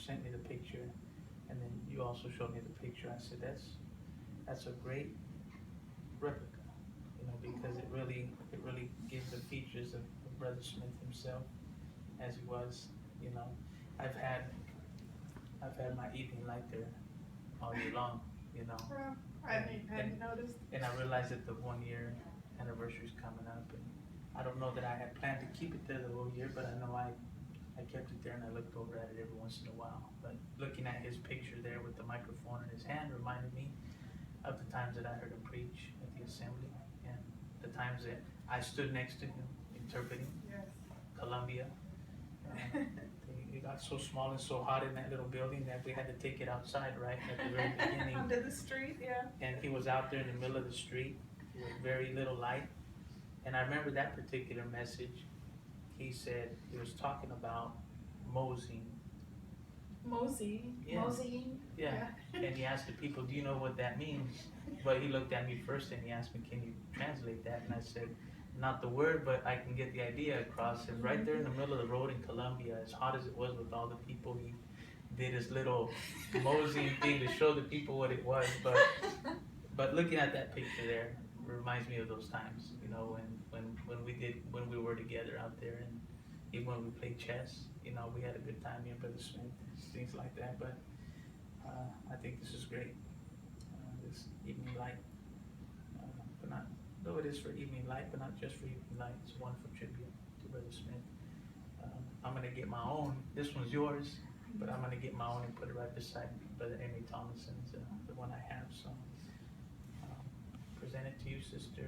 sent me the picture, and then you also showed me the picture. I said, that's a great replica, you know, because it really gives the features of Brother Smith himself as he was, you know. I've had I've had my evening light there all year long, you know. Well, I hadn't noticed. And I realized that the 1 year anniversary is coming up, and I don't know that I had planned to keep it there the whole year, but I know I kept it there and I looked over at it every once in a while. But looking at his picture there with the microphone in his hand reminded me of the times that I heard him preach at the assembly, and the times that I stood next to him interpreting Yes. Columbia. It got so small and so hot in that little building that we had to take it outside right at the very beginning. Under the street, yeah. And he was out there in the middle of the street with very little light. And I remember that particular message. He said, he was talking about moseying. Moseying. Yeah. Moseying. Yeah. And he asked the people, do you know what that means? But he looked at me first and he asked me, can you translate that? And I said, not the word, but I can get the idea across. And right there in the middle of the road in Columbia, as hot as it was with all the people, he did his little moseying thing to show the people what it was. But looking at that picture there reminds me of those times, you know, when we were together out there, and even when we played chess, you know, we had a good time, me and Brother Smith, things like that. But I think this is great, this evening light, but not, though it is for evening light, but not just for evening light. It's one for tribute to Brother Smith. I'm gonna get my own. This one's yours, but I'm gonna get my own and put it right beside Brother Amy Thomason's, the one I have. So present it to you, Sister